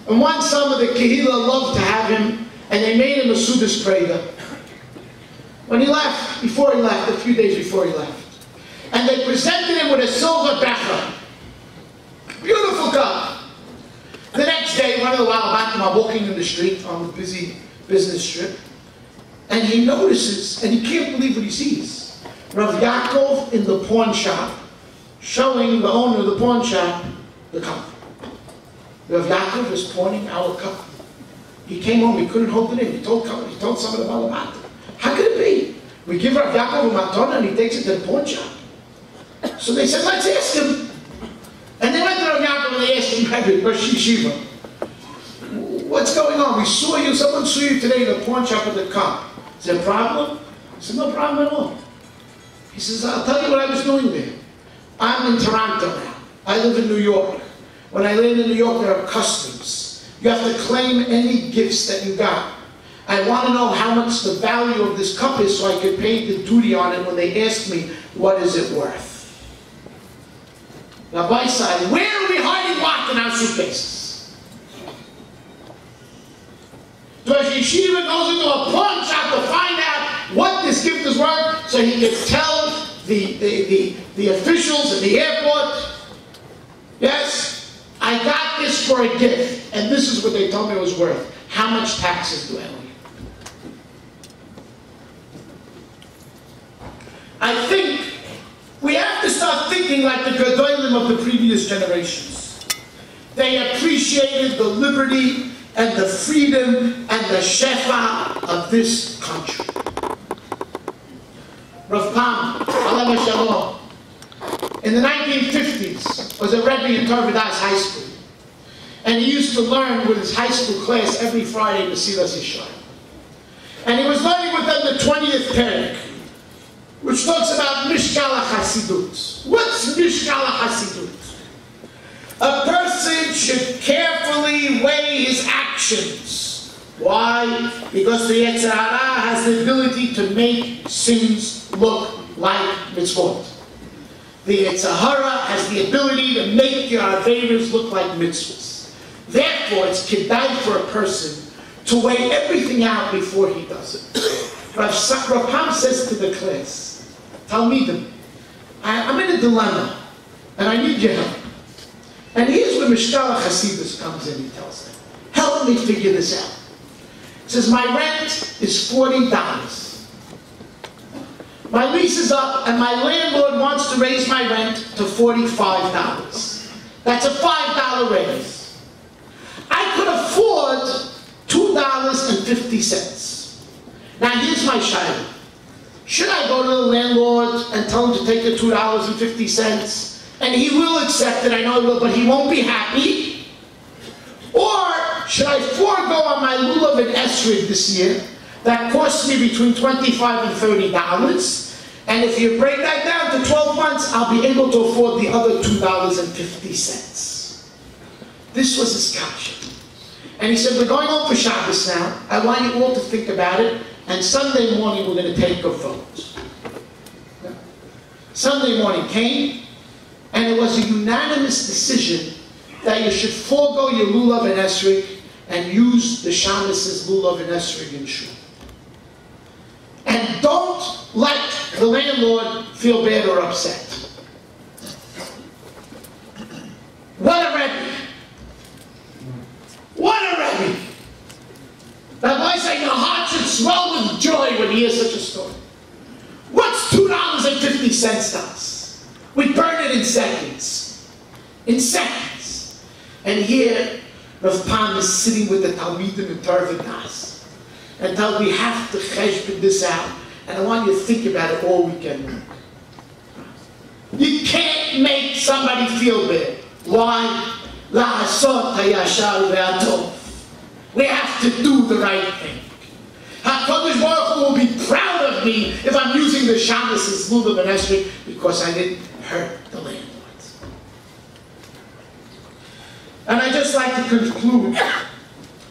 And one summer the kehiloh loved to have him, and they made him a Sudas prayer. When he left, a few days before he left, and they presented him with a silver becher. Beautiful cup. The next day, one of the Walabatim are walking in the street on the busy business strip, and he notices, and he can't believe what he sees. Rav Yaakov in the pawn shop, showing the owner of the pawn shop the cup. Rav Yaakov is pawning our cup. He came home, he couldn't hold it in. He told someone about Walabatim. How could it be? We give Rav Yaakov a matana and he takes it to the pawn shop. So they said, let's ask him. And they went to Rav Yaakov and they asked him, Rabbi, Rosh Yeshiva, what's going on? We saw you, someone saw you today in the pawn shop with the cup. Is there a problem? I said, no problem at all. He says, I'll tell you what I was doing there. I'm in Toronto now. I live in New York. When I land in New York, there are customs. You have to claim any gifts that you got. I want to know how much the value of this cup is so I can pay the duty on it when they ask me, what is it worth? Now, by side, where are we hiding what in our suitcases? Rosh Yeshiva goes into a pawn shop to find out what this gift is worth so he can tell the officials at the airport, yes, I got this for a gift, and this is what they told me it was worth. How much taxes do I owe you? I think we have to start thinking like the Gedolim of the previous generations. They appreciated the liberty and the freedom and the shefa of this country. Rav Pam, Alav Shalom, in the 1950s, was a Rebbe in Torah High School. And he used to learn with his high school class every Friday Mesilas Yesharim. And he was learning with them the 20th Perek, which talks about Mishkal HaChasidut. What's Mishkal HaChasidut? A person should carefully weigh his actions. Why? Because the Yetzer Hara has the ability to make sins look like mitzvot. The Yetzer Hara has the ability to make your adheres look like mitzvahs. Therefore, it's kedai for a person to weigh everything out before he does it. Rav Pam says to the class, Talmidim, I'm in a dilemma, and I need your help. And here's where Mishkal HaChasidus comes in, he tells them. Help me figure this out. He says, my rent is $40. My lease is up, and my landlord wants to raise my rent to $45. That's a $5 raise. I could afford $2.50. Now here's my shiloh. Should I go to the landlord and tell him to take the $2.50? And he will accept it, I know he will, but he won't be happy. Or should I forego on my lulav and esrog this year? That costs me between $25 and $30. And if you break that down to 12 months, I'll be able to afford the other $2.50. This was his kasha. And he said, we're going home for Shabbos now. I want you all to think about it. And Sunday morning, we're going to take a vote. Sunday morning came, and it was a unanimous decision that you should forego your lulav and esrog and use the Shabbos' lulav and esrog in shul. And don't let the landlord feel bad or upset. What a Rebbe! What a Rebbe! That boy saying your heart should swell with joy when he hears such a story. What's $2.50 to us? We burn it in seconds. In seconds. And here, Rav Pam is sitting with the Talmidim in Torah. And tell we have to cheshbon this out. And I want you to think about it all weekend long. You can't make somebody feel bad. Why? We have to do the right thing. HaKadosh Baruch Hu will be proud of me if I'm using the Shabbos' lulav and esrog because I didn't hurt the landlords. And I just like to conclude,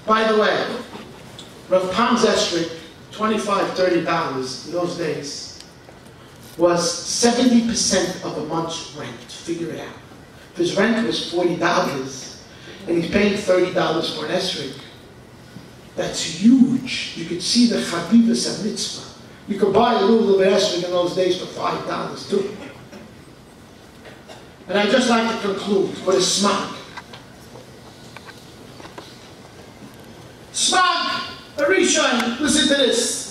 by the way, Rav Pam's esrog, $25, $30 in those days, was 70% of a month's rent. Figure it out. If his rent was $40, And he's paying $30 for an esrog. That's huge. You could see the chavivas and mitzvah. You could buy a little bit of esrog in those days for $5 too. And I'd just like to conclude with a smag. Smag, a Rishon, listen to this.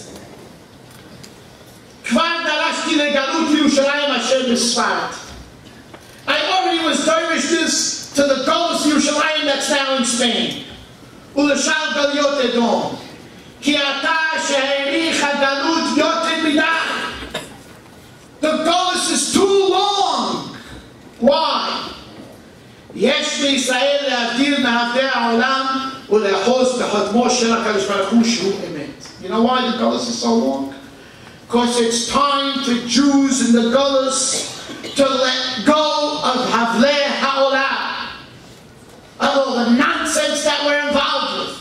I already was dervished to the Golus Yerushalayim that's now in Spain. Ulashal Galiot Edom. Ki ata she'erich hagalut yoted midah. The Golus is too long. Why? Yesh biYisrael le'avdir me'avdei ha'olam u'le'achos b'chodmo shel HaKadosh Baruch Hu shehu emet. You know why the Golus is so long? Because it's time for Jews in the Golus to let go of Havlei Ha'olam, of all the nonsense that we're involved with,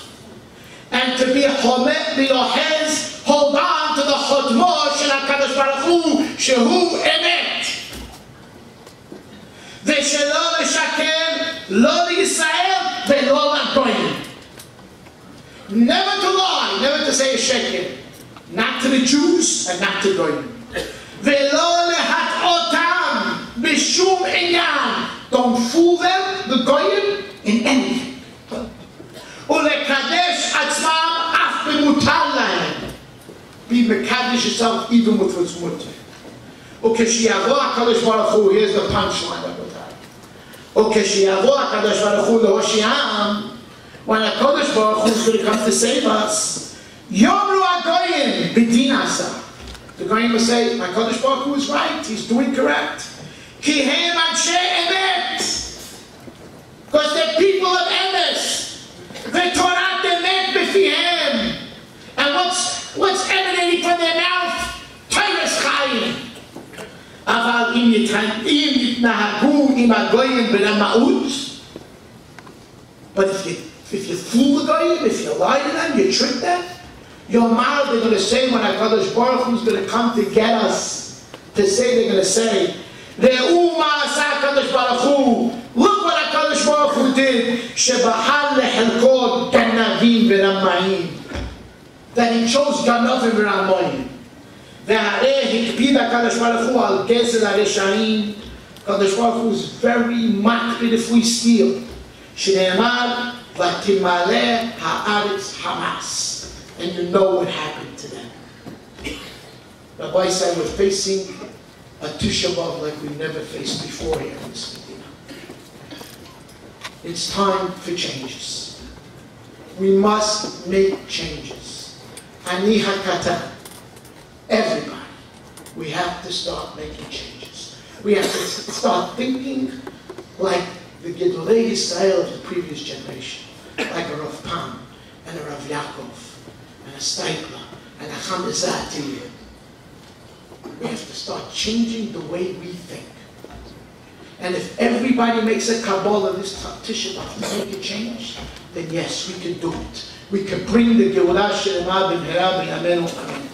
and to be Homet B'Yohez, hold on to the Chodmo Shel HaKadosh Baruch Hu Shehu Emet. Ve'shelo l'shaker lo l'Yisrael ve'lo l'Goyim. Never to lie, never to say a sheker. Not to the Jews and not to Goyim. Ve'lo lehat'otam b'shum inyan. Don't fool them, the Goyim, in anything. U'lekadesh atzmam af b'mutar lahem. Be mekadesh yourself even with what's mutar. U'keshiyavo HaKadosh Baruch Hu, here's the punchline of it. U'keshiyavo HaKadosh Baruch Hu le'hoshi'am, when HaKadosh Baruch Hu is going to come to save us, Yomru HaGoyim b'din asa. The Goyim will say, my HaKadosh Baruch Hu is right, he's doing correct. Ki hem anshe emet. Because they're people of emes. V'torah emet b'fihem. And what's emanating from their mouth? Torah's chayim. Aval im yitnahagu im HaGoyim b'rama'ut. But if you fool the Goyim, if you lie to them, you trick them, your mouth, they're going to say when HaKadosh Baruch Hu is going to come to get us, to say, they're going to say, Re'u ma'asa HaKadosh Baruch Hu, look what HaKadosh Baruch Hu did, Shebahal le'chelko ganavim v'rama'im, that he chose ganavim v'rama'im. Ve'hareh hikpid HaKadosh Baruch Hu al gezel ha'reshaim. HaKadosh Baruch Hu is very makpid if we steal. Shne'emar v'timale ha'aretz hamas. And you know what happened to them. Rabbi said we're facing a Tisha B'Av like we've never faced before here in this Medina. It's time for changes. We must make changes. Ani hakata. Everybody. We have to start making changes. We have to start thinking like the Gedolei Yisrael of the previous generation. Like a Rav Pam and a Rav Yaakov. And a Stipler, and a Chamezat. We have to start changing the way we think. And if everybody makes a Kabbalah this Tisha B'Av to make a change, then yes, we can do it. We can bring the Geulah Shelema B'mehera B'yameinu Amen.